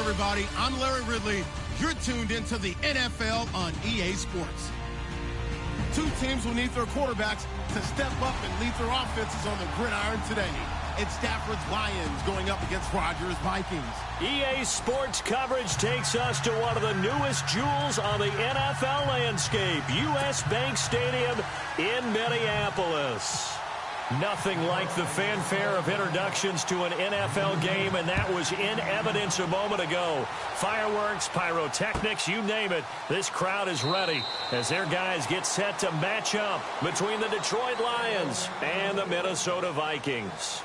everybody. I'm Larry Ridley. You're tuned into the NFL on EA Sports. Two teams will need their quarterbacks to step up and lead their offenses on the gridiron today. It's Stafford's Lions going up against Rodgers' Vikings. EA Sports coverage takes us to one of the newest jewels on the NFL landscape, U.S. Bank Stadium in Minneapolis. Nothing like the fanfare of introductions to an NFL game, and that was in evidence a moment ago. Fireworks, pyrotechnics, you name it. This crowd is ready as their guys get set to match up between the Detroit Lions and the Minnesota Vikings.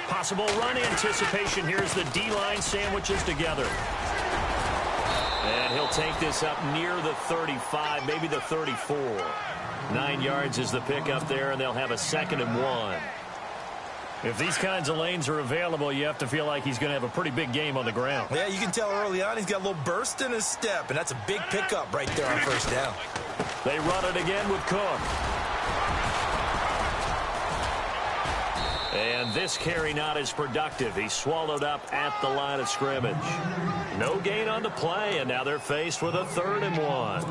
Possible run anticipation. Here's the D-line sandwiches together. And he'll take this up near the 35, maybe the 34. 9 yards is the pickup there, and they'll have a 2nd and 1. If these kinds of lanes are available, you have to feel like he's going to have a pretty big game on the ground. Yeah, you can tell early on he's got a little burst in his step, and that's a big pickup right there on first down. They run it again with Cook. And this carry not as productive. He's swallowed up at the line of scrimmage. No gain on the play, and now they're faced with a 3rd and 1.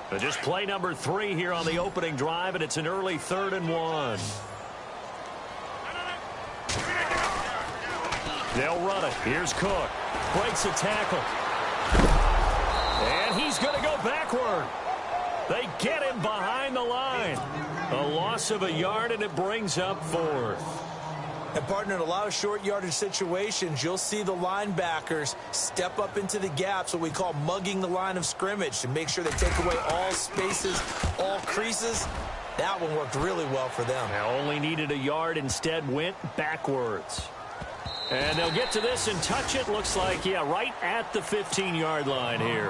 But just play number 3 here on the opening drive, and it's an early 3rd and 1. They'll run it. Here's Cook. Breaks a tackle. And he's going to go backward. They get him behind the line. A loss of a yard, and it brings up 4th. And, partner, in a lot of short yardage situations, you'll see the linebackers step up into the gaps, what we call mugging the line of scrimmage, to make sure they take away all spaces, all creases. That one worked really well for them. Now only needed a yard, instead went backwards. And they'll get to this and touch it. Looks like, yeah, right at the 15-yard line here.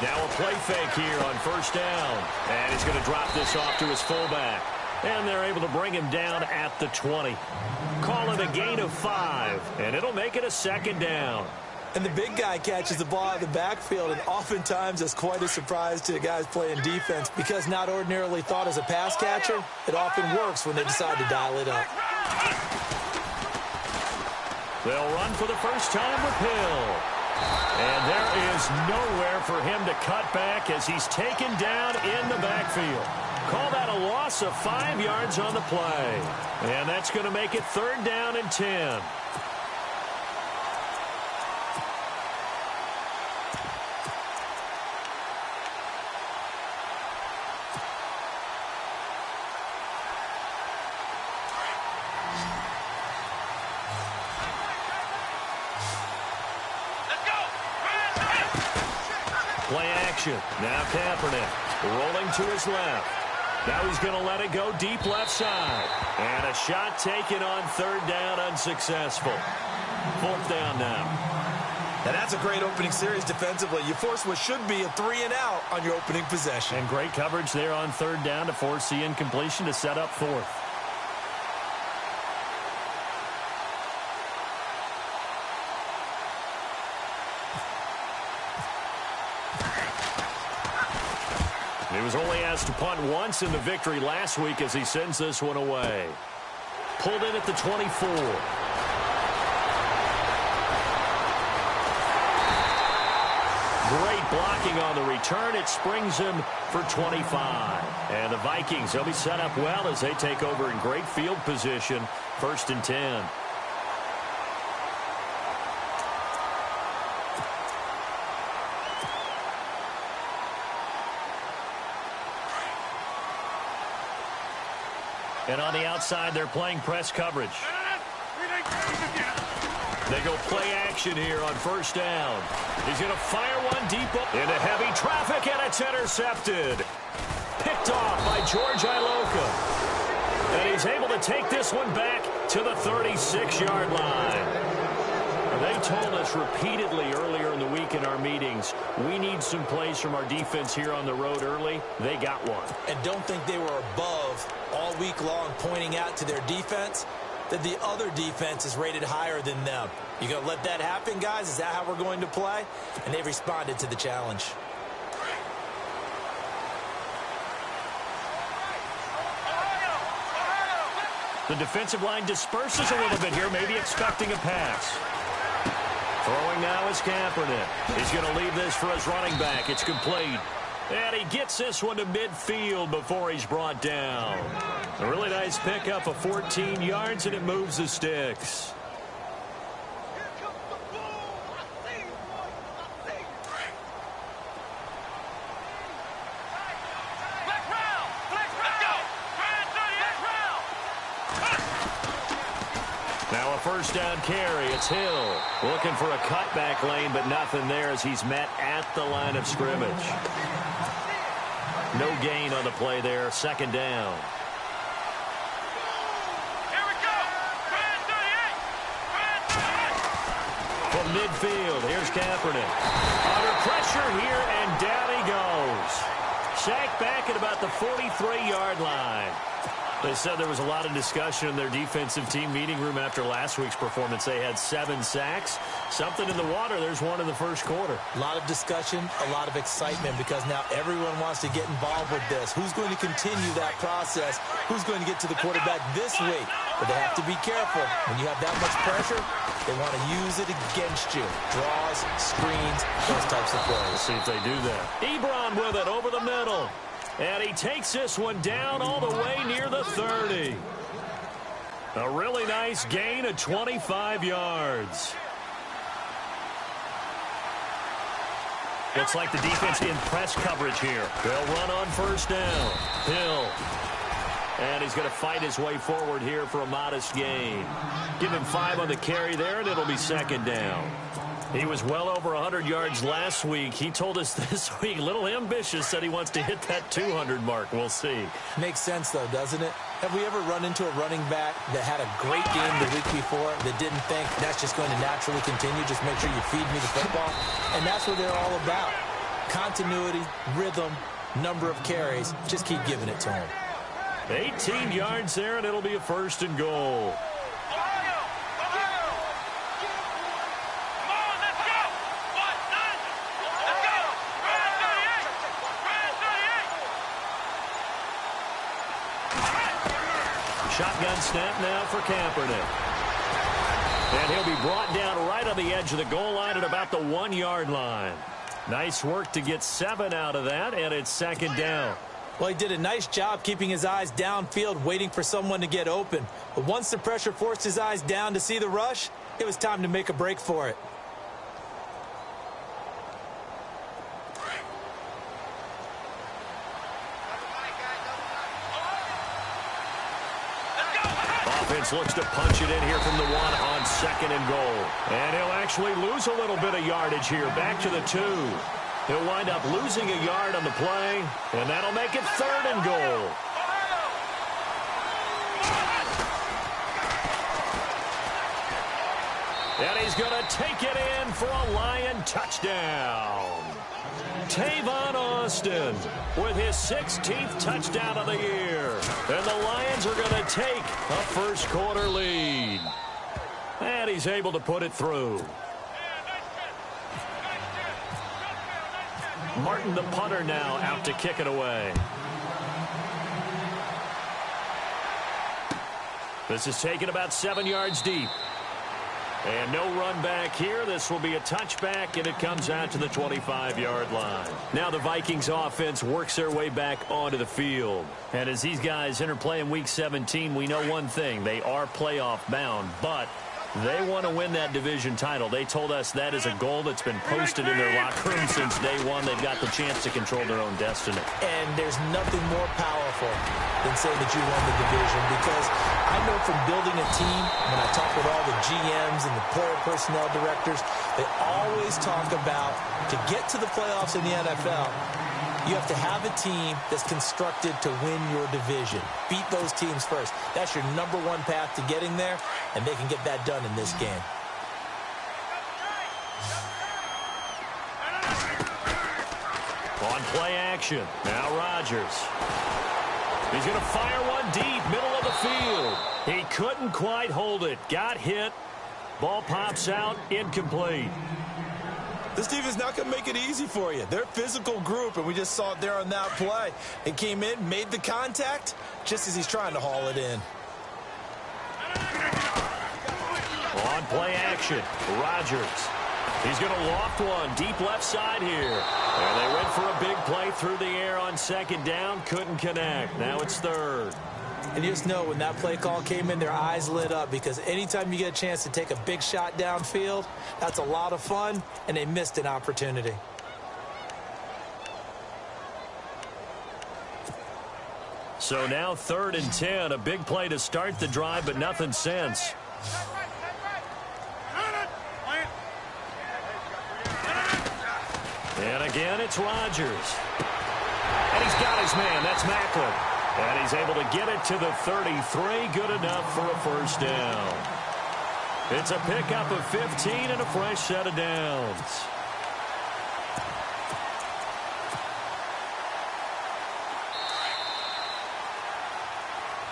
Now a play fake here on first down. And he's going to drop this off to his fullback. And they're able to bring him down at the 20. Call it a gain of 5. And it'll make it a 2nd down. And the big guy catches the ball out of the backfield, and oftentimes it's quite a surprise to the guys playing defense because not ordinarily thought as a pass catcher, it often works when they decide to dial it up. They'll run for the first time with Hill. And there is nowhere for him to cut back as he's taken down in the backfield. Call that a loss of 5 yards on the play. And that's going to make it 3rd down and 10. Play action. Now Kaepernick rolling to his left. Now he's going to let it go deep left side. And a shot taken on 3rd down, unsuccessful. 4th down now. And that's a great opening series defensively. You force what should be a 3-and-out on your opening possession. And great coverage there on 3rd down to force the incompletion to set up 4th. He was only asked to punt once in the victory last week as he sends this one away. Pulled in at the 24. Great blocking on the return. It springs him for 25. And the Vikings, they'll be set up well as they take over in great field position. 1st and 10. And on the outside, they're playing press coverage. They go play action here on first down. He's going to fire one deep into heavy traffic, and it's intercepted. Picked off by George Iloka. And he's able to take this one back to the 36-yard line. They told us repeatedly earlier in the week in our meetings, we need some plays from our defense here on the road early. They got one. And don't think they were above all week long pointing out to their defense that the other defense is rated higher than them. You going to let that happen, guys? Is that how we're going to play? And they've responded to the challenge. The defensive line disperses a little bit here, maybe expecting a pass. Throwing now is Kaepernick. He's going to leave this for his running back. It's complete. And he gets this one to midfield before he's brought down. A really nice pickup of 14 yards, and it moves the sticks. Now a first down carry. It's Hill looking for a cutback lane, but nothing there as he's met at the line of scrimmage. No gain on the play there. Second down. Here we go. From midfield, here's Kaepernick. Under pressure here, and down he goes. Sacked back at about the 43-yard line. They said there was a lot of discussion in their defensive team meeting room after last week's performance. They had 7 sacks. Something in the water. There's one in the first quarter. A lot of discussion, a lot of excitement, because now everyone wants to get involved with this. Who's going to continue that process? Who's going to get to the quarterback this week? But they have to be careful. When you have that much pressure, they want to use it against you. Draws, screens, those types of plays. Let's see if they do that. Ebron with it over the middle. And he takes this one down all the way near the 30. A really nice gain of 25 yards. Looks like the defense in press coverage here. They'll run on first down. Hill. And he's going to fight his way forward here for a modest gain. Give him 5 on the carry there, and it'll be second down. He was well over 100 yards last week. He told us this week, a little ambitious, said he wants to hit that 200 mark. We'll see. Makes sense, though, doesn't it? Have we ever run into a running back that had a great game the week before that didn't think that's just going to naturally continue? Just make sure you feed me the football. And that's what they're all about. Continuity, rhythm, number of carries. Just keep giving it to him. 18 yards there, and it'll be a first and goal. Shotgun snap now for Kaepernick. And he'll be brought down right on the edge of the goal line at about the 1-yard line. Nice work to get 7 out of that, and it's second down. Well, he did a nice job keeping his eyes downfield, waiting for someone to get open. But once the pressure forced his eyes down to see the rush, it was time to make a break for it. Offense looks to punch it in here from the 1 on second and goal. And he'll actually lose a little bit of yardage here, back to the 2. He'll wind up losing a yard on the play, and that'll make it third and goal. And he's going to take it in for a Lion touchdown. Tavon Austin with his 16th touchdown of the year. And the Lions are going to take a first quarter lead. And he's able to put it through. Martin, the punter, now out to kick it away. This is taken about 7 yards deep. And no run back here. This will be a touchback, and it comes out to the 25-yard line. Now the Vikings offense works their way back onto the field. And as these guys interplay in Week 17, we know one thing. They are playoff bound, but They want to win that division title. They told us that is a goal that's been posted in their locker room since day one. They've got the chance to control their own destiny. And there's nothing more powerful than saying that you won the division, because I know from building a team, when I talk with all the GMs and the player personnel directors, they always talk about, to get to the playoffs in the NFL, you have to have a team that's constructed to win your division. Beat those teams first. That's your #1 path to getting there, and they can get that done in this game. On play action, now Rodgers. He's going to fire one deep, middle of the field. He couldn't quite hold it. Got hit. Ball pops out, incomplete. This defense is not going to make it easy for you. They're a physical group, and we just saw it there on that play. They came in, made the contact, just as he's trying to haul it in. On play action, Rodgers. He's going to loft one deep left side here. And they went for a big play through the air on second down. Couldn't connect. Now it's third. And you just know when that play call came in, their eyes lit up, because anytime you get a chance to take a big shot downfield, that's a lot of fun, and they missed an opportunity. So now 3rd and 10, a big play to start the drive, but nothing since. And again, it's Rodgers. And he's got his man. That's Macklin. And he's able to get it to the 33. Good enough for a first down. It's a pickup of 15 and a fresh set of downs.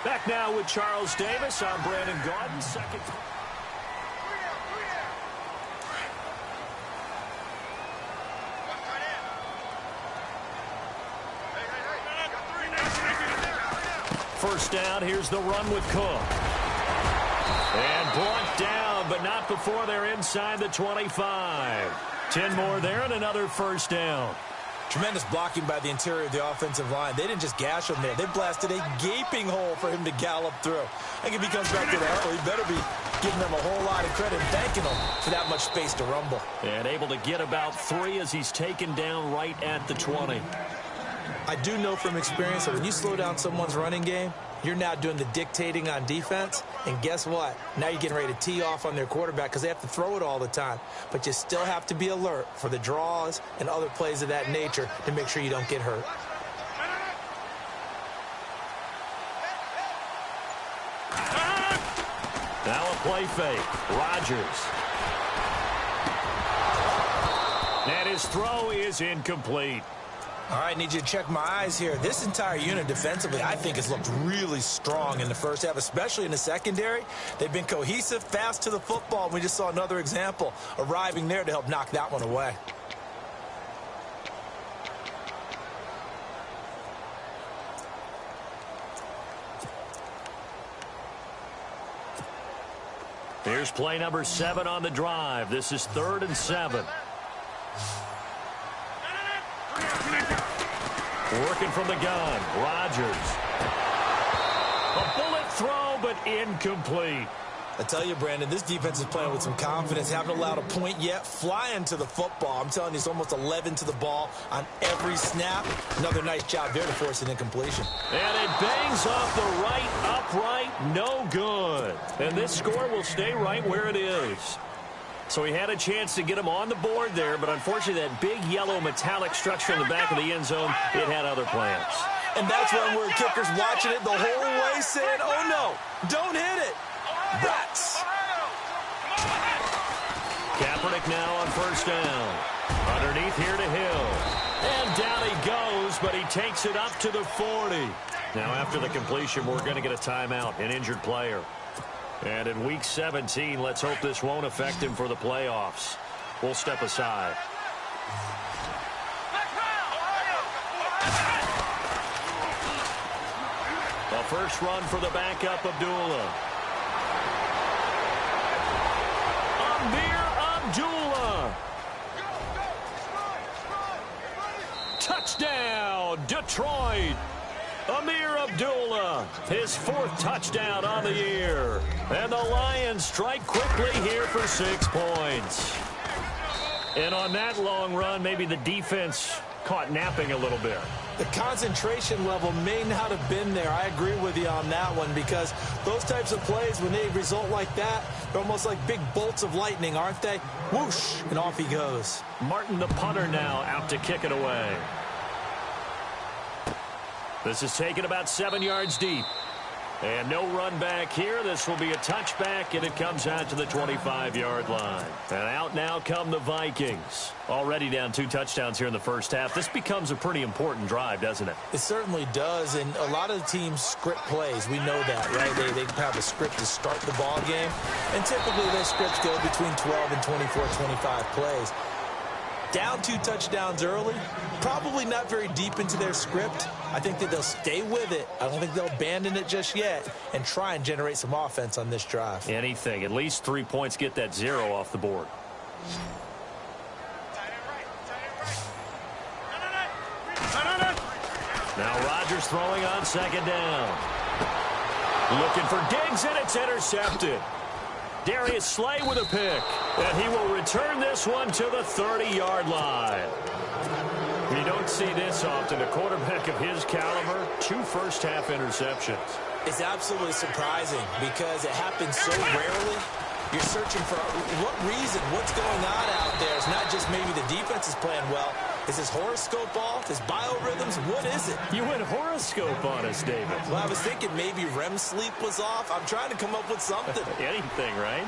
Back now with Charles Davis. I'm Brandon Gaudin. Second. First down, here's the run with Cook. And brought down, but not before they're inside the 25. 10 more there and another first down. Tremendous blocking by the interior of the offensive line. They didn't just gash him there. They blasted a gaping hole for him to gallop through. I think if he comes back to the huddle, he better be giving them a whole lot of credit and thanking them for that much space to rumble. And able to get about 3 as he's taken down right at the 20. I do know from experience that when you slow down someone's running game, you're now doing the dictating on defense. And guess what? Now you're getting ready to tee off on their quarterback because they have to throw it all the time. But you still have to be alert for the draws and other plays of that nature to make sure you don't get hurt. Now a play fake. Rodgers. And his throw is incomplete. All right, need you to check my eyes here. This entire unit defensively, I think, has looked really strong in the first half, especially in the secondary. They've been cohesive, fast to the football. We just saw another example arriving there to help knock that one away. Here's play number 7 on the drive. This is 3rd and 7. Working from the gun, Rodgers. A bullet throw, but incomplete. I tell you, Brandon, this defense is playing with some confidence. Haven't allowed a point yet. Flying to the football. I'm telling you, it's almost 11 to the ball on every snap. Another nice job there to force an incompletion. And it bangs off the right upright. No good. And this score will stay right where it is. So he had a chance to get him on the board there, but unfortunately that big yellow metallic structure in the back of the end zone, it had other plans. And that's when we're kickers watching it the whole way saying, oh no, don't hit it. Rats. Kaepernick now on first down. Underneath here to Hill. And down he goes, but he takes it up to the 40. Now after the completion, we're going to get a timeout, an injured player. And in Week 17, let's hope this won't affect him for the playoffs. We'll step aside. The first run for the backup, Abdullah. Amir Abdullah. Touchdown, Detroit. Amir Abdullah, his 4th touchdown on the year. And the Lions strike quickly here for 6 points. And on that long run, maybe the defense caught napping a little bit. The concentration level may not have been there. I agree with you on that one, because those types of plays, when they result like that, they're almost like big bolts of lightning, aren't they? Whoosh, and off he goes. Martin, the punter, now out to kick it away. This is taken about 7 yards deep. And no run back here. This will be a touchback, and it comes out to the 25-yard line. And out now come the Vikings. Already down 2 touchdowns here in the first half. This becomes a pretty important drive, doesn't it? It certainly does, and a lot of the teams script plays. We know that, right? They have a script to start the ball game, and typically those scripts go between 12 and 24, 25 plays. Down 2 touchdowns early, probably not very deep into their script. I think that they'll stay with it. I don't think they'll abandon it just yet and try and generate some offense on this drive. Anything. At least 3 points, get that 0 off the board. Now Rodgers throwing on 2nd down. Looking for Diggs, and it's intercepted. Darius Slay with a pick, and he will return this one to the 30-yard line. You don't see this often. A quarterback of his caliber, 2 first-half interceptions. It's absolutely surprising because it happens so rarely. You're searching for what reason, what's going on out there. It's not just maybe the defense is playing well. Is his horoscope off? His biorhythms? What is it? You went horoscope on us, David. Well, I was thinking maybe REM sleep was off. I'm trying to come up with something. Anything, right?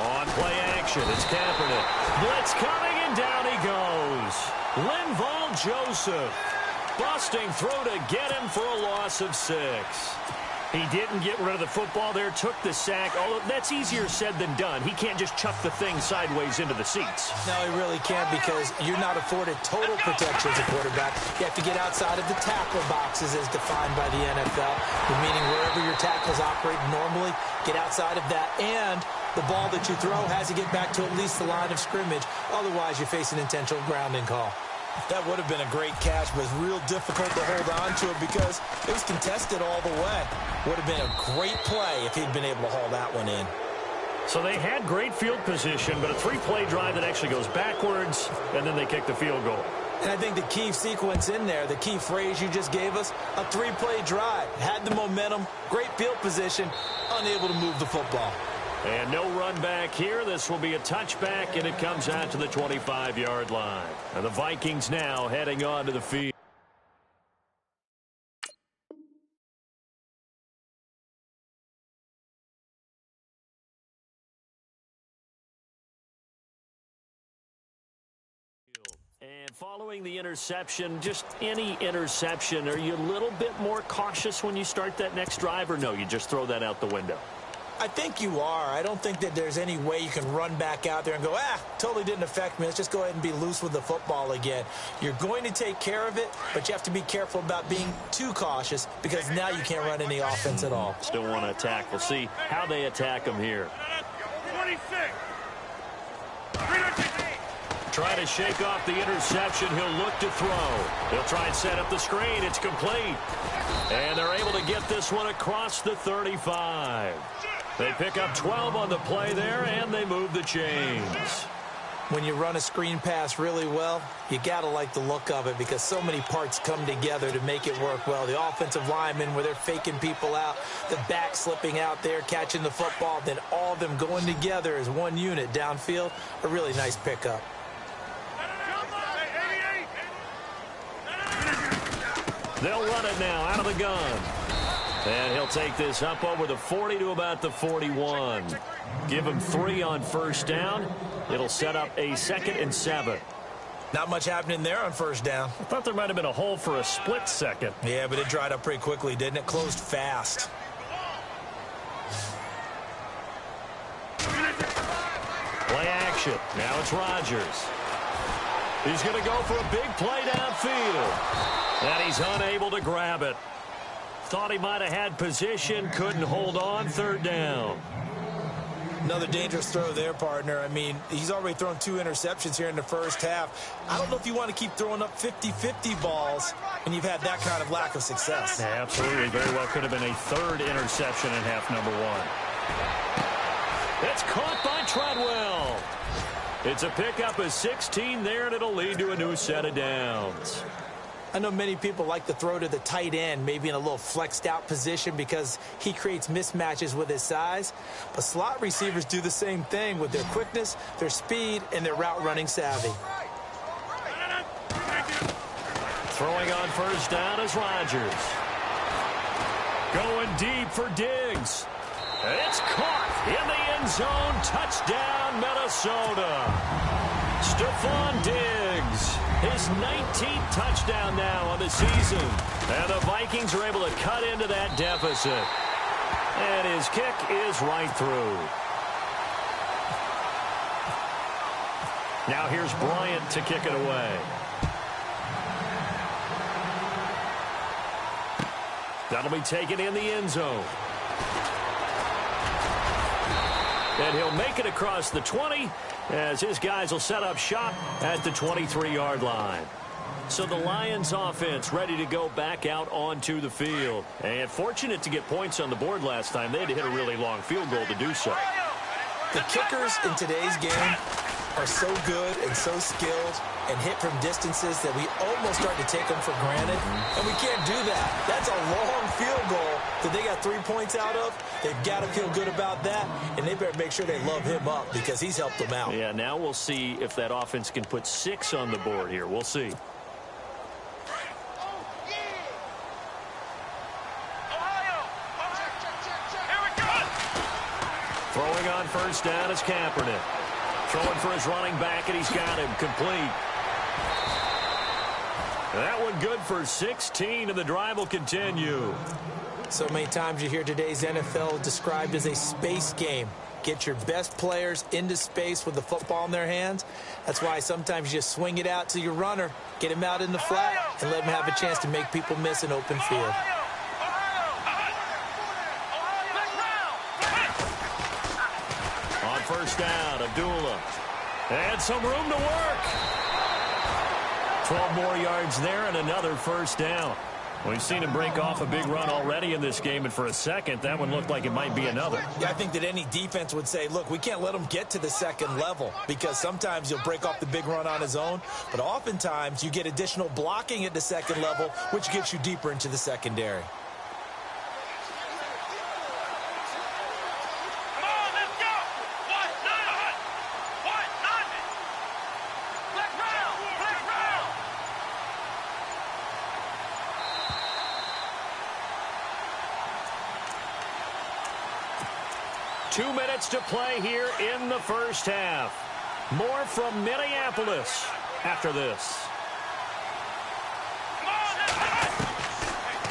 On play action, it's Kaepernick. Blitz coming, and down he goes. Linval Joseph busting through to get him for a loss of 6. He didn't get rid of the football there, took the sack. Although that's easier said than done. He can't just chuck the thing sideways into the seats. No, he really can't, because you're not afforded total protection as a quarterback. You have to get outside of the tackle boxes as defined by the NFL, meaning wherever your tackles operate normally, get outside of that. And the ball that you throw has to get back to at least the line of scrimmage. Otherwise, you face an intentional grounding call. That would have been a great catch, but it's real difficult to hold on to it because it was contested all the way. Would have been a great play if he'd been able to haul that one in. So they had great field position, but a 3-play drive that actually goes backwards, and then they kick the field goal. And I think the key sequence in there, the key phrase you just gave us, a 3-play drive. Had the momentum, great field position, unable to move the football. And no run back here. This will be a touchback, and it comes out to the 25-yard line. And the Vikings now heading on to the field. And following the interception, just any interception, are you a little bit more cautious when you start that next drive, or no, you just throw that out the window? I think you are. I don't think that there's any way you can run back out there and go, totally didn't affect me. Let's just go ahead and be loose with the football again. You're going to take care of it, but you have to be careful about being too cautious because now you can't run any offense at all. Still want to attack. We'll see how they attack them here. 26. Try to shake off the interception. He'll look to throw. He'll try and set up the screen. It's complete. And they're able to get this one across the 35. They pick up 12 on the play there, and they move the chains. When you run a screen pass really well, you got to like the look of it because so many parts come together to make it work well. The offensive linemen, where they're faking people out, the back slipping out there, catching the football, then all of them going together as one unit downfield, a really nice pickup. They'll run it now out of the gun. And he'll take this up over the 40 to about the 41. Give him 3 on first down. It'll set up a 2nd and 7. Not much happening there on first down. I thought there might have been a hole for a split second. Yeah, but it dried up pretty quickly, didn't it? Closed fast. Play action. Now it's Rodgers. He's going to go for a big play downfield. And he's unable to grab it. Thought he might have had position, couldn't hold on, 3rd down. Another dangerous throw there, partner. I mean, he's already thrown 2 interceptions here in the first half. I don't know if you want to keep throwing up 50-50 balls when you've had that kind of lack of success. Yeah, absolutely. Very well could have been a 3rd interception in half number 1. It's caught by Treadwell. It's a pickup of 16 there, and it'll lead to a new set of downs. I know many people like to throw to the tight end, maybe in a little flexed out position because he creates mismatches with his size. But slot receivers do the same thing with their quickness, their speed, and their route running savvy. Throwing on first down is Rodgers. Going deep for Diggs. It's caught in the end zone. Touchdown, Minnesota. Stephon Diggs, his 19th touchdown now on the season. And the Vikings are able to cut into that deficit. And his kick is right through. Now here's Bryant to kick it away. That'll be taken in the end zone. And he'll make it across the 20 as his guys will set up shop at the 23-yard line. So the Lions offense ready to go back out onto the field. And fortunate to get points on the board last time. They had to hit a really long field goal to do so. The kickers in today's game are so good and so skilled and hit from distances that we almost start to take them for granted. And we can't do that. That's a long field goal that they got 3 points out of. They've got to feel good about that, and they better make sure they love him up because he's helped them out. Yeah, now we'll see if that offense can put 6 on the board here. We'll see. Throwing on first down is Kaepernick. Throwing for his running back, and he's got him complete. That one good for 16, and the drive will continue. So many times you hear today's NFL described as a space game. Get your best players into space with the football in their hands. That's why sometimes you just swing it out to your runner, get him out in the flat, and let him have a chance to make people miss an open field. On first down, Abdullah. And some room to work. 12 more yards there and another first down. We've seen him break off a big run already in this game, and for a second, that one looked like it might be another. Yeah, I think that any defense would say, look, we can't let him get to the second level because sometimes he'll break off the big run on his own, but oftentimes you get additional blocking at the second level, which gets you deeper into the secondary. To play here in the first half. More from Minneapolis after this.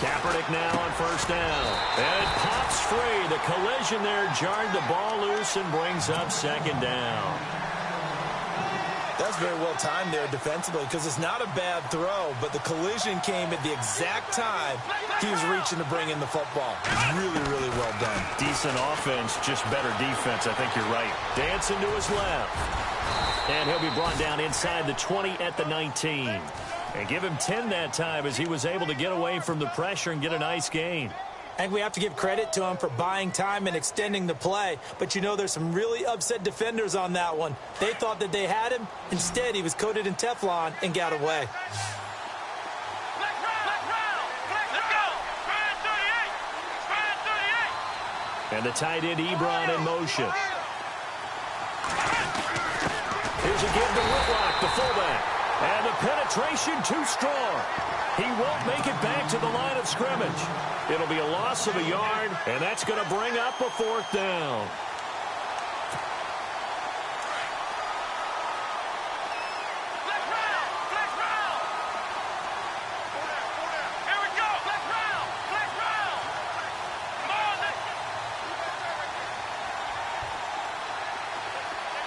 Kaepernick now on first down. And it pops free. The collision there jarred the ball loose and brings up second down. That's very well timed there defensively because it's not a bad throw, but the collision came at the exact time he was reaching to bring in the football. Really, really well done. Decent offense, just better defense. I think you're right. Dancing to his left. And he'll be brought down inside the 20 at the 19. And give him 10 that time as he was able to get away from the pressure and get a nice gain. And we have to give credit to him for buying time and extending the play. But, you know, there's some really upset defenders on that one. They thought that they had him. Instead, he was coated in Teflon and got away. And the tight end, Ebron, in motion. Here's a give to Whitlock, the fullback. And the penetration too strong. He won't make it back to the line of scrimmage. It'll be a loss of a yard, and that's going to bring up a fourth down.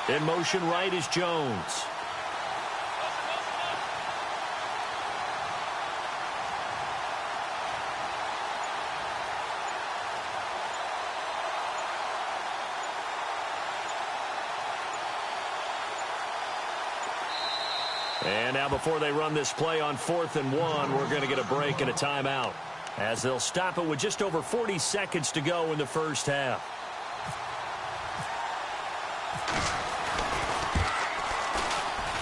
In motion right is Jones. And now before they run this play on 4th and 1, we're going to get a break and a timeout, as they'll stop it with just over 40 seconds to go in the first half.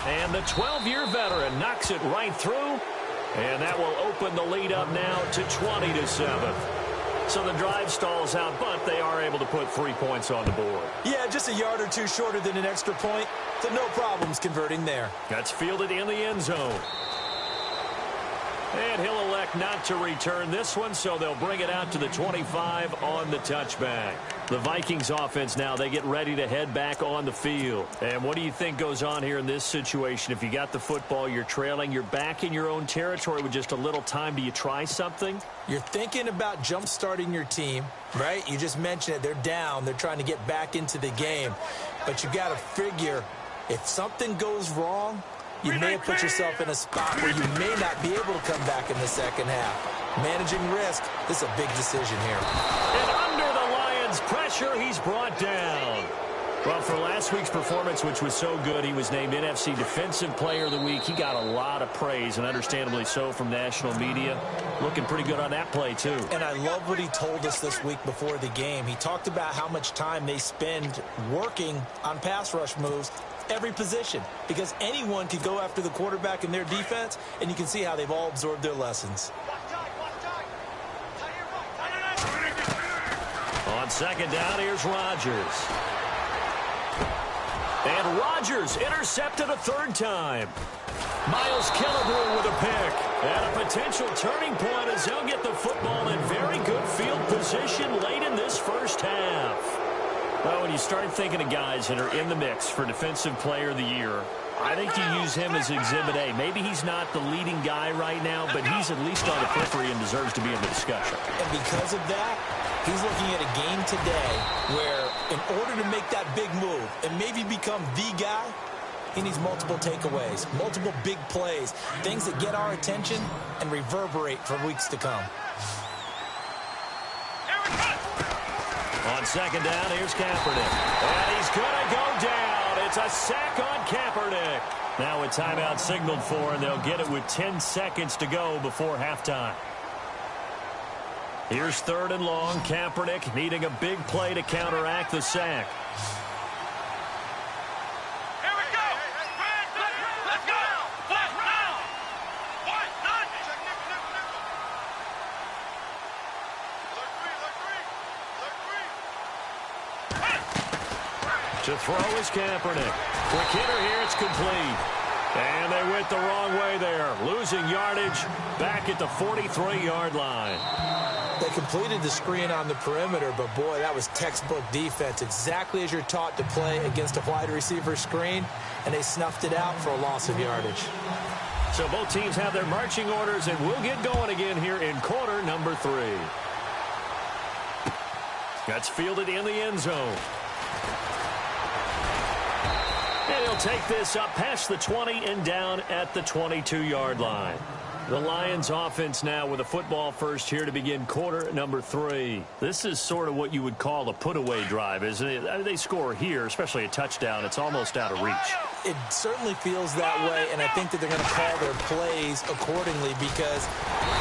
And the 12-year veteran knocks it right through, and that will open the lead up now to 20-7. So the drive stalls out, but they are able to put 3 points on the board. Yeah, just a yard or two shorter than an extra point, so no problems converting there. That's fielded in the end zone. And he'll elect not to return this one, so they'll bring it out to the 25 on the touchback. The Vikings offense now, they get ready to head back on the field. And what do you think goes on here in this situation? If you got the football, you're trailing, you're back in your own territory with just a little time. Do you try something? You're thinking about jump-starting your team, right? You just mentioned it. They're down. They're trying to get back into the game. But you got to figure, if something goes wrong, you may have put yourself in a spot where you may not be able to come back in the second half. Managing risk, this is a big decision here. And under the Lions' pressure, he's brought down. Well, for last week's performance, which was so good, he was named NFC Defensive Player of the Week. He got a lot of praise, and understandably so, from national media. Looking pretty good on that play, too. And I love what he told us this week before the game. He talked about how much time they spend working on pass rush moves, every position, because anyone could go after the quarterback in their defense, and you can see how they've all absorbed their lessons. On second down, here's Rodgers. And Rodgers intercepted a third time. Miles Killebrew with a pick. And a potential turning point as they'll get the football in very good field position late in this first half. Well, when you start thinking of guys that are in the mix for Defensive Player of the Year, I think you use him as Exhibit A. Maybe he's not the leading guy right now, but he's at least on the periphery and deserves to be in the discussion. And because of that, he's looking at a game today where in order to make that big move and maybe become the guy, he needs multiple takeaways, multiple big plays, things that get our attention and reverberate for weeks to come. On second down, here's Kaepernick. And he's going to go down. It's a sack on Kaepernick. Now a timeout signaled for, and they'll get it with 10 seconds to go before halftime. Here's 3rd and long. Kaepernick needing a big play to counteract the sack. Here we go. Let's go. Flat round. One, none. To throw is Kaepernick. Quick hitter here, it's complete. And they went the wrong way there. Losing yardage back at the 43-yard line. They completed the screen on the perimeter, but boy, that was textbook defense. Exactly as you're taught to play against a wide receiver screen, and they snuffed it out for a loss of yardage. So both teams have their marching orders, and we'll get going again here in quarter number 3. That's fielded in the end zone. And he'll take this up past the 20 and down at the 22-yard line. The Lions offense now with a football first here to begin quarter number 3. This is sort of what you would call a put-away drive, isn't it? I mean, they score here, especially a touchdown. It's almost out of reach. It certainly feels that way, and I think that they're going to call their plays accordingly, because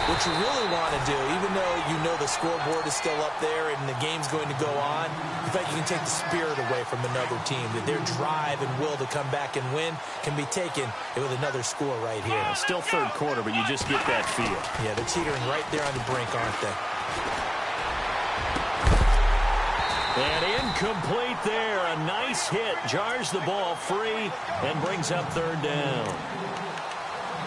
what you really want to do, even though you know the scoreboard is still up there and the game's going to go on, in fact, you can take the spirit away from another team, that their drive and will to come back and win can be taken with another score right here. Still third quarter, but you just get that feel. Yeah, they're teetering right there on the brink, aren't they? And incomplete there. A nice hit. Jars the ball free and brings up 3rd down.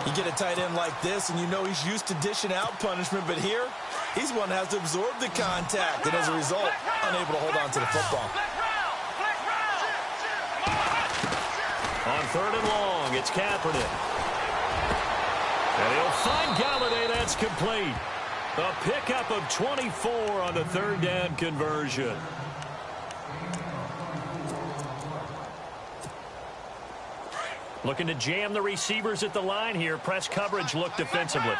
You get a tight end like this, and you know he's used to dishing out punishment, but here, he's one that has to absorb the contact, and as a result, unable to hold on to the football. On 3rd and long, it's Kaepernick. And he'll find Galladay. That's complete. A pickup of 24 on the 3rd down conversion. Looking to jam the receivers at the line here. Press coverage look defensively.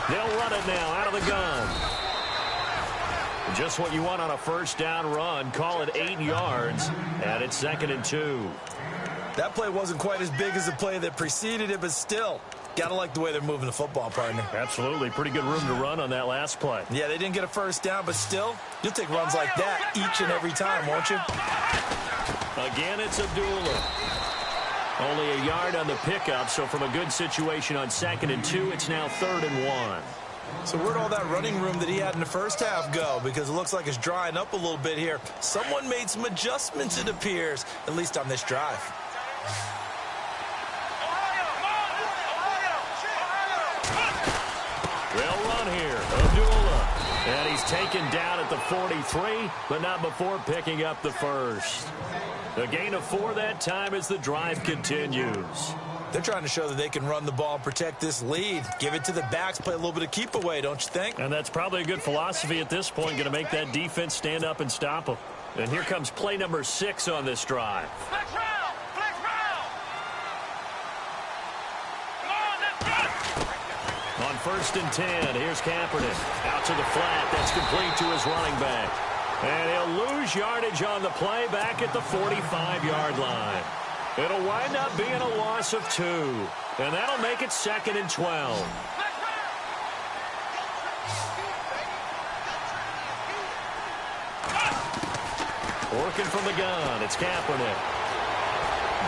They'll run it now out of the gun. Just what you want on a first down run. Call it 8 yards, and it's 2nd and 2. That play wasn't quite as big as the play that preceded it, but still, gotta like the way they're moving the football, partner. Absolutely. Pretty good room to run on that last play. Yeah, they didn't get a first down, but still, you'll take runs like that each and every time, won't you? Again, it's Abdullah. Only a yard on the pickup, so from a good situation on 2nd and 2, it's now 3rd and 1. So where'd all that running room that he had in the first half go? Because it looks like it's drying up a little bit here. Someone made some adjustments, it appears, at least on this drive. They'll run here. Abdullah. And he's taken down at the 43, but not before picking up the first. A gain of 4 that time as the drive continues. They're trying to show that they can run the ball and protect this lead. Give it to the backs, play a little bit of keep away, don't you think? And that's probably a good philosophy at this point, going to make that defense stand up and stop them. And here comes play number 6 on this drive. Flex round! Flex round! Come on, let's go! On 1st and 10, here's Kaepernick. Out to the flat, that's complete to his running back. And he'll lose yardage on the play back at the 45-yard line. It'll wind up being a loss of 2. And that'll make it 2nd and 12. Working from the gun, it's Kaepernick.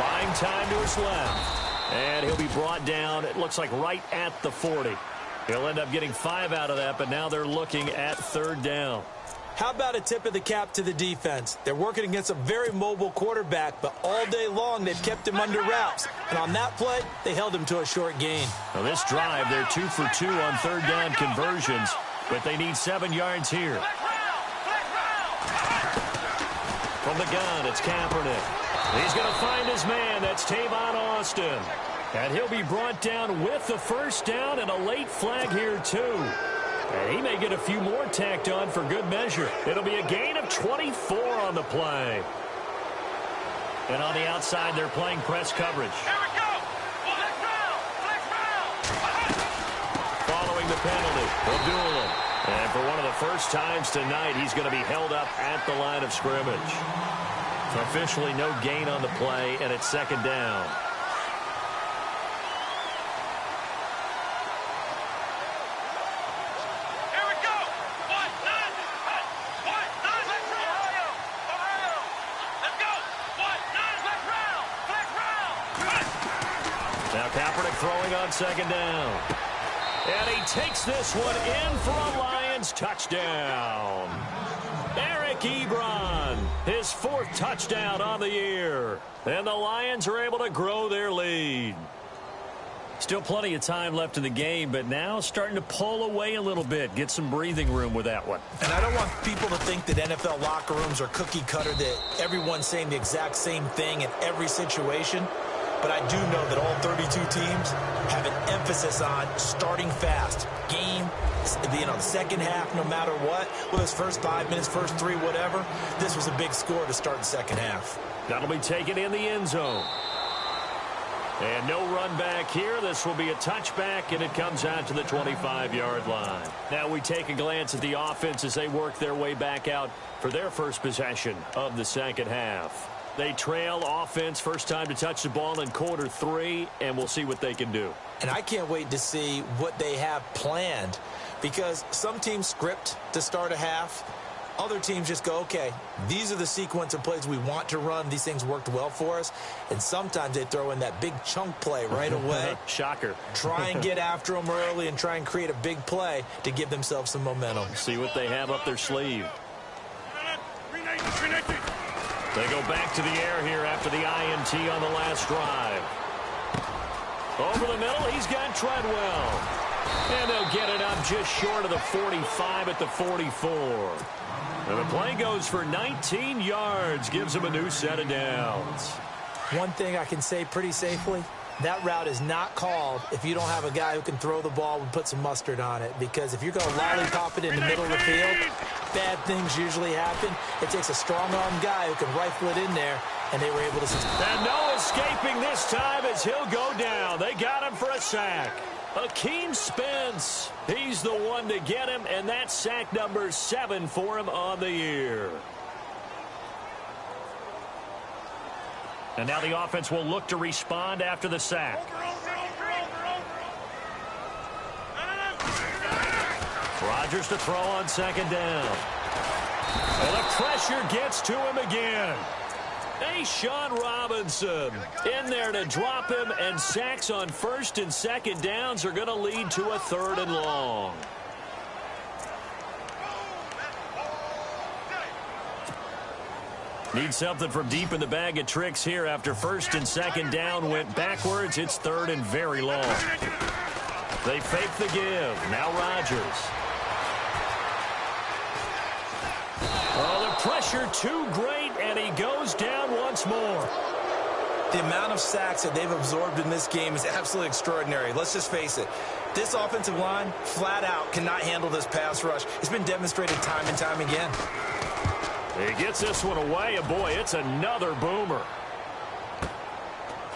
Buying time to his left. And he'll be brought down, it looks like right at the 40. He'll end up getting 5 out of that, but now they're looking at 3rd down. How about a tip of the cap to the defense? They're working against a very mobile quarterback, but all day long they've kept him under wraps. And on that play, they held him to a short gain. Now this drive, they're 2 for 2 on 3rd down conversions, but they need 7 yards here. From the gun, it's Kaepernick. He's going to find his man. That's Tavon Austin. And he'll be brought down with the first down and a late flag here, too. And he may get a few more tacked on for good measure. It'll be a gain of 24 on the play. And on the outside, they're playing press coverage. Here we go! Flex round! Flex round! Following the penalty, Abdullah. And for one of the first times tonight, he's going to be held up at the line of scrimmage. Officially no gain on the play, and it's 2nd down. Now Kaepernick throwing on 2nd down. And he takes this one in for a Lions touchdown. Eric Ebron, his 4th touchdown on the year. And the Lions are able to grow their lead. Still plenty of time left in the game, but now starting to pull away a little bit. Get some breathing room with that one. And I don't want people to think that NFL locker rooms are cookie cutter, that everyone's saying the exact same thing in every situation. But I do know that all 32 teams have an emphasis on starting fast. Game, the second half, no matter what. Whether it's first 5 minutes, first 3, whatever. This was a big score to start the second half. That'll be taken in the end zone. And no run back here. This will be a touchback, and it comes out to the 25-yard line. Now we take a glance at the offense as they work their way back out for their first possession of the second half. They trail offense, first time to touch the ball in quarter 3, and we'll see what they can do. And I can't wait to see what they have planned, because some teams script to start a half. Other teams just go, okay, these are the sequence of plays we want to run. These things worked well for us. And sometimes they throw in that big chunk play right away. Shocker. Try and get after them early and try and create a big play to give themselves some momentum. See what they have up their sleeve. They go back to the air here after the INT on the last drive. Over the middle, he's got Treadwell. And they'll get it up just short of the 45 at the 44. And the play goes for 19 yards, gives him a new set of downs. One thing I can say pretty safely, that route is not called if you don't have a guy who can throw the ball and put some mustard on it. Because if you're going to lollipop it in the middle of the field, bad things usually happen. It takes a strong-arm guy who can rifle it in there, and they were able to... And no escaping this time as he'll go down. They got him for a sack. Akeem Spence, he's the one to get him, and that's sack number 7 for him on the year. And now the offense will look to respond after the sack. Rodgers to throw on second down. And the pressure gets to him again. Sean Robinson in there to drop him, and sacks on first and second downs are going to lead to a 3rd and long. Need something from deep in the bag of tricks here after first and second down went backwards. It's 3rd and very long. They fake the give. Now Rodgers. Oh, the pressure too great, and he goes down once more. The amount of sacks that they've absorbed in this game is absolutely extraordinary. Let's just face it. This offensive line, flat out, cannot handle this pass rush. It's been demonstrated time and time again. He gets this one away, and boy, it's another boomer.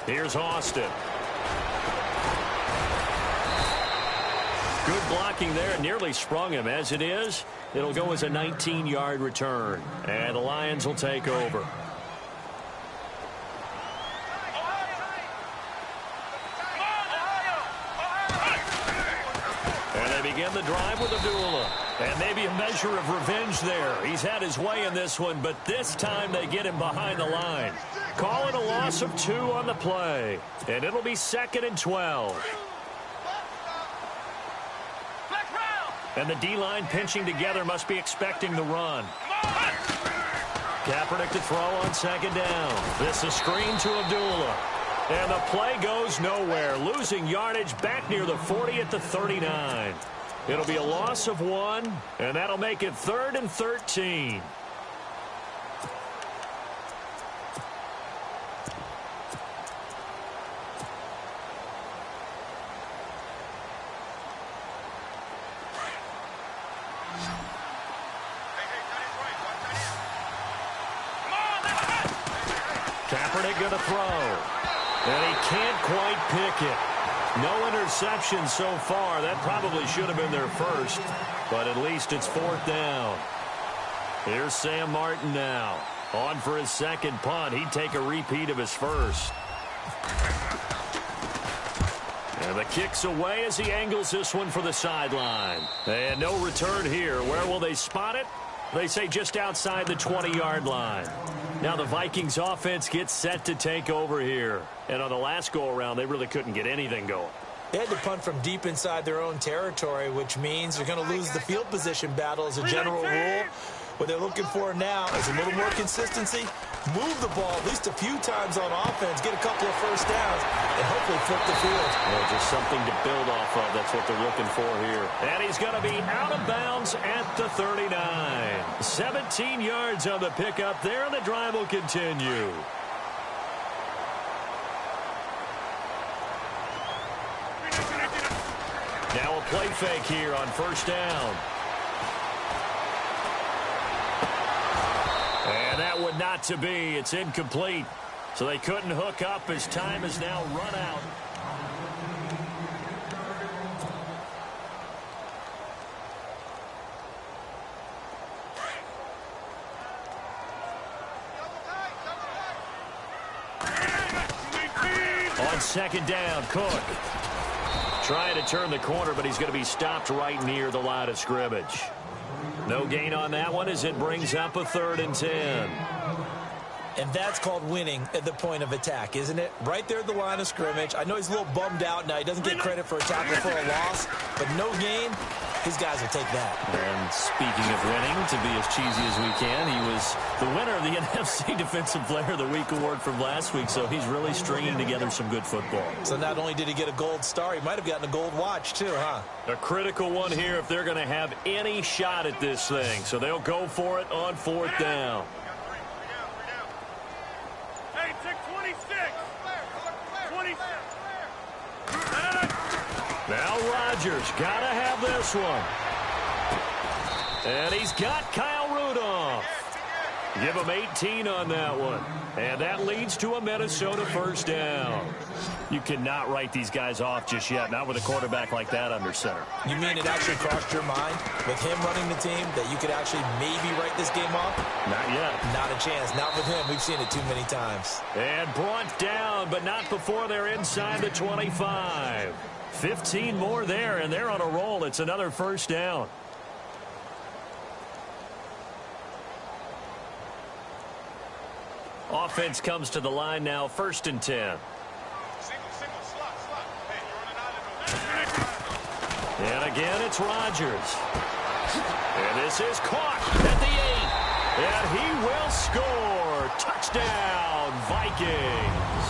Here's Austin. Good blocking there, nearly sprung him. As it is, it'll go as a 19-yard return, and the Lions will take over. And they begin the drive with Abdullah. And maybe a measure of revenge there. He's had his way in this one, but this time they get him behind the line. Call it a loss of 2 on the play. And it'll be 2nd and 12. And the D-line pinching together must be expecting the run. Kaepernick to throw on second down. This is screen to Abdullah. And the play goes nowhere. Losing yardage back near the 40 at the 39. It'll be a loss of 1, and that'll make it 3rd and 13. Kaepernick going to throw. And he can't quite pick it. No interception so far. That probably should have been their first, but at least it's 4th down. Here's Sam Martin now. On for his second punt. He'd take a repeat of his first. And the kick's away as he angles this one for the sideline. And no return here. Where will they spot it? They say just outside the 20-yard line. Now the Vikings offense gets set to take over here. And on the last go-around, they really couldn't get anything going. They had to punt from deep inside their own territory, which means they're going to lose the field position battle as a general rule. What they're looking for now is a little more consistency, move the ball at least a few times on offense, get a couple of first downs, and hopefully flip the field. Well, just something to build off of. That's what they're looking for here. And he's going to be out of bounds at the 39. 17 yards on the pickup there, and the drive will continue. Now a play fake here on first down. And that would not to be. It's incomplete. So they couldn't hook up as time is now run out. On second down, Cook. Trying to turn the corner, but he's going to be stopped right near the line of scrimmage. No gain on that one as it brings up a 3rd and 10. And that's called winning at the point of attack, isn't it? Right there at the line of scrimmage. I know he's a little bummed out now. He doesn't get credit for a tackle for a loss, but no gain, his guys will take that. And speaking of winning, to be as cheesy as we can, he was the winner of the NFC Defensive Player of the Week award from last week, so he's really stringing together some good football. So not only did he get a gold star, he might have gotten a gold watch too, huh? A critical one here if they're going to have any shot at this thing, so they'll go for it on 4th down. Hey, take 26. 26. Now Rodgers got to have this one. And he's got Kyle Rudolph. Give them 18 on that one. And that leads to a Minnesota first down. You cannot write these guys off just yet, not with a quarterback like that under center. You mean it actually crossed your mind with him running the team that you could actually maybe write this game off? Not yet. Not a chance. Not with him. We've seen it too many times. And brought down, but not before they're inside the 25. 15 more there, and they're on a roll. It's another first down. Offense comes to the line now, 1st and 10. And again, it's Rodgers. And this is caught at the 8. And he will score. Touchdown, Vikings.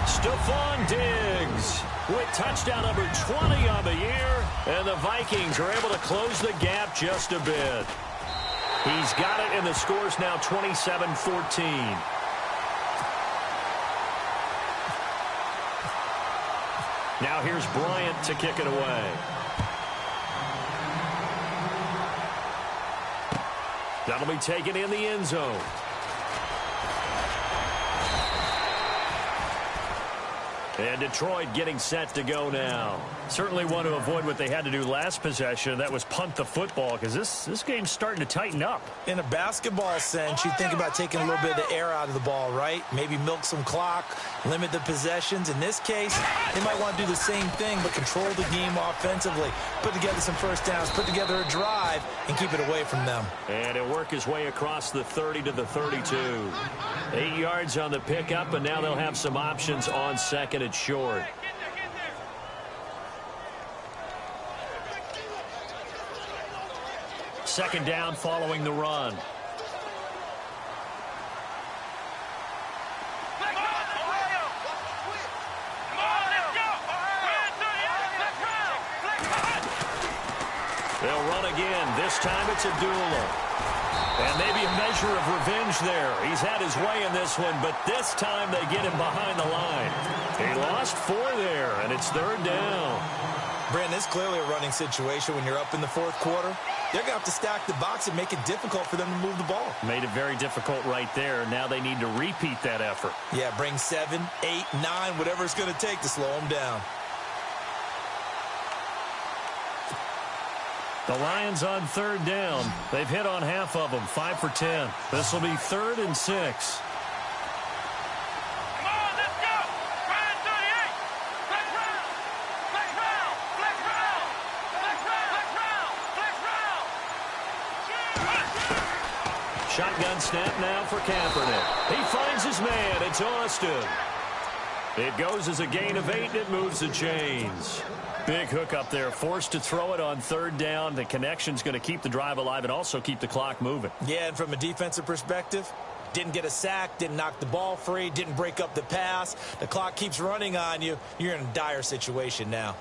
Stephon Diggs with touchdown number 20 on the year. And the Vikings are able to close the gap just a bit. He's got it, and the score's now 27-14. Now here's Bryant to kick it away. That'll be taken in the end zone. And Detroit getting set to go now. Certainly want to avoid what they had to do last possession. That was punt the football, because this game's starting to tighten up. In a basketball sense, you think about taking a little bit of the air out of the ball, right? Maybe milk some clock, limit the possessions. In this case, they might want to do the same thing, but control the game offensively. Put together some first downs, put together a drive, and keep it away from them. And he'll work his way across the 30 to the 32. 8 yards on the pickup, and now they'll have some options on second and short. Second down following the run. They'll run again. This time it's Abdullah. And maybe a measure of revenge there. He's had his way in this one, but this time they get him behind the line. He lost 4 there, and it's 3rd down. Brandon, it's clearly a running situation when you're up in the 4th quarter. They're going to have to stack the box and make it difficult for them to move the ball. Made it very difficult right there. Now they need to repeat that effort. Yeah, bring 7, 8, 9, whatever it's going to take to slow them down. The Lions on 3rd down. They've hit on half of them, 5 for 10. This will be 3rd and 6. Shotgun snap now for Kaepernick. He finds his man. It's Austin. It goes as a gain of 8, and it moves the chains. Big hook up there, forced to throw it on 3rd down. The connection's going to keep the drive alive and also keep the clock moving. Yeah, and from a defensive perspective, didn't get a sack, didn't knock the ball free, didn't break up the pass. The clock keeps running on you. You're in a dire situation now.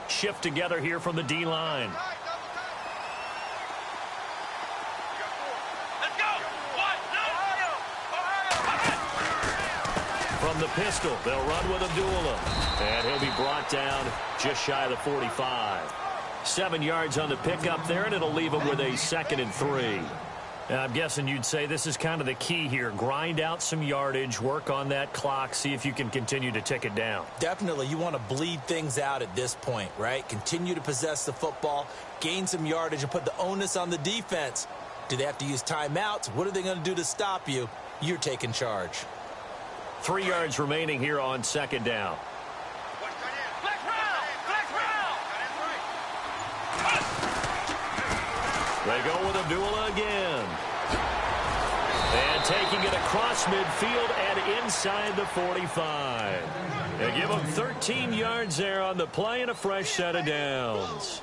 Shift together here from the D-line. From the pistol, they'll run with Abdullah. And he'll be brought down just shy of the 45. 7 yards on the pickup there, and it'll leave him with a 2nd and 3. And I'm guessing you'd say this is kind of the key here. Grind out some yardage, work on that clock, see if you can continue to tick it down. Definitely. You want to bleed things out at this point, right? Continue to possess the football, gain some yardage, and put the onus on the defense. Do they have to use timeouts? What are they going to do to stop you? You're taking charge. 3 yards remaining here on 2nd down. They go with Abdullah again. And taking it across midfield and inside the 45. They give them 13 yards there on the play and a fresh set of downs.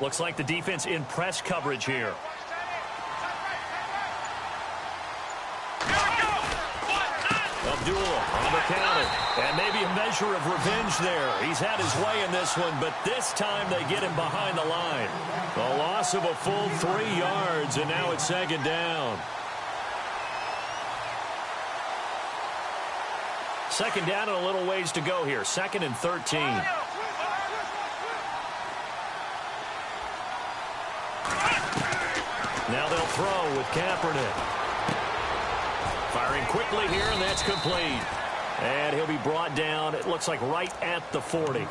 Looks like the defense in press coverage here. Abdullah on the counter. And maybe a measure of revenge there. He's had his way in this one, but this time they get him behind the line. A loss of a full 3 yards, and now it's second down. Second down and a little ways to go here. 2nd and 13. Now they'll throw with Kaepernick. Firing quickly here, and that's complete. And he'll be brought down, it looks like right at the 40.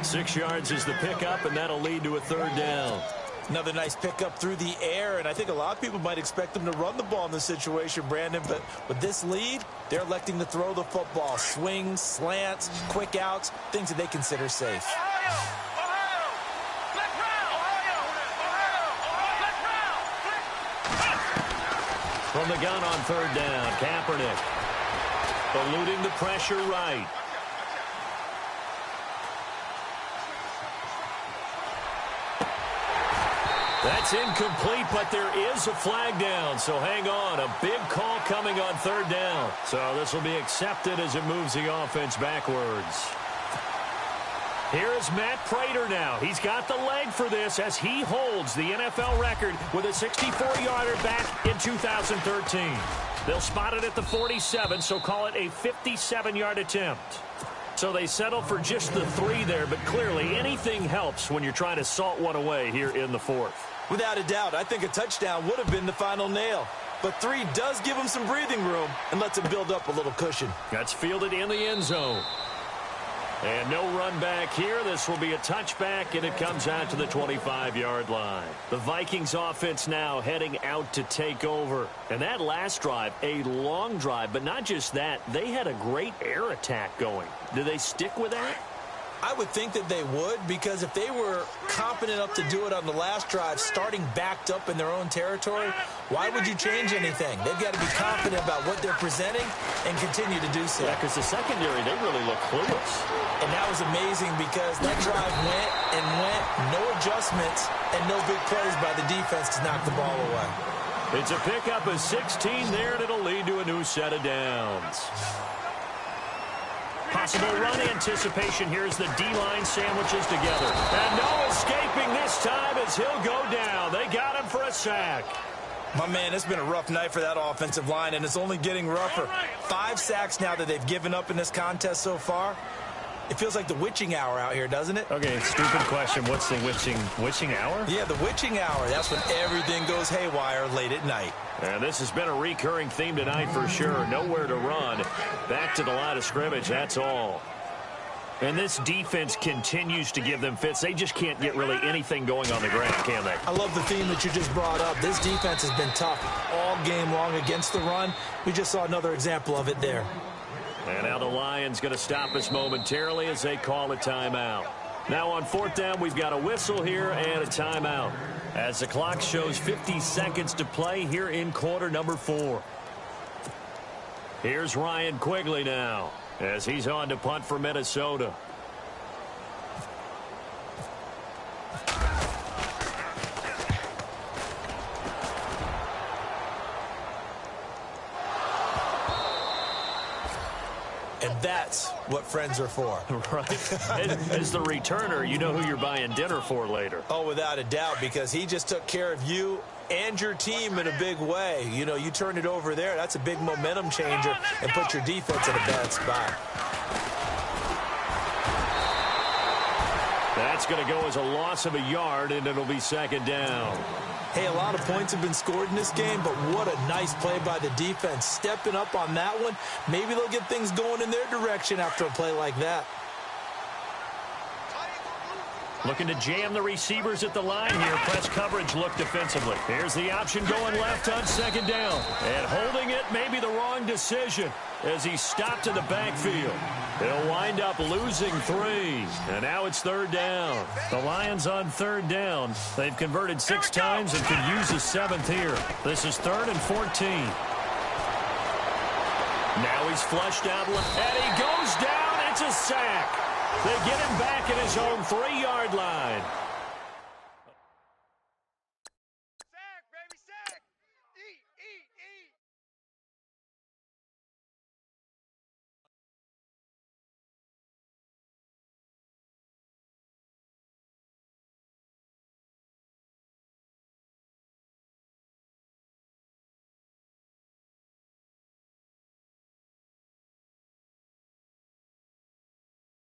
6 yards is the pickup, and that'll lead to a third down. Another nice pickup through the air, and I think a lot of people might expect them to run the ball in this situation, Brandon, but with this lead, they're electing to throw the football. Swings, slants, quick outs, things that they consider safe. From the gun on third down, Kaepernick eluding the pressure right. That's incomplete, but there is a flag down, so hang on. A big call coming on third down. So this will be accepted as it moves the offense backwards. Here's Matt Prater now. He's got the leg for this as he holds the NFL record with a 64-yarder back in 2013. They'll spot it at the 47, so call it a 57-yard attempt. So they settle for just the 3 there, but clearly anything helps when you're trying to salt one away here in the 4th. Without a doubt, I think a touchdown would have been the final nail. But 3 does give him some breathing room and lets him build up a little cushion. That's fielded in the end zone. And no run back here. This will be a touchback, and it comes out to the 25-yard line. The Vikings offense now heading out to take over. And that last drive, a long drive, but not just that. They had a great air attack going. Do they stick with that? I would think that they would, because if they were confident enough to do it on the last drive, starting backed up in their own territory, why would you change anything? They've got to be confident about what they're presenting and continue to do so. Yeah, because the secondary, they really look clueless. And that was amazing because that drive went and went, no adjustments, and no big plays by the defense to knock the ball away. It's a pickup of 16 there, and it'll lead to a new set of downs. Possible run anticipation. Here's the D-line sandwiches together. And no escaping this time as he'll go down. They got him for a sack. My man, it's been a rough night for that offensive line, and it's only getting rougher. 5 sacks now that they've given up in this contest so far. It feels like the witching hour out here, doesn't it? Okay, stupid question. What's the witching hour? Yeah, the witching hour. That's when everything goes haywire late at night. And this has been a recurring theme tonight for sure. Nowhere to run. Back to the line of scrimmage, that's all. And this defense continues to give them fits. They just can't get really anything going on the ground, can they? I love the theme that you just brought up. This defense has been tough all game long against the run. We just saw another example of it there. And now the Lions going to stop us momentarily as they call a timeout. Now on 4th down, we've got a whistle here and a timeout, as the clock shows 50 seconds to play here in quarter number 4. Here's Ryan Quigley now as he's on to punt for Minnesota. And that's what friends are for. Right. As the returner, you know who you're buying dinner for later. Oh, without a doubt, because he just took care of you and your team in a big way. You know, you turn it over there, that's a big momentum changer, and put your defense in a bad spot. That's going to go as a loss of a yard, and it'll be second down. Hey, a lot of points have been scored in this game, but what a nice play by the defense. Stepping up on that one, maybe they'll get things going in their direction after a play like that. Looking to jam the receivers at the line here. Press coverage look defensively. Here's the option going left on second down. And holding it may be the wrong decision as he stopped in the backfield. He'll wind up losing 3. And now it's third down. The Lions on third down. They've converted 6 times and could use a 7th here. This is 3rd and 14. Now he's flushed out. And he goes down. It's a sack. They get him back at his own 3-yard line.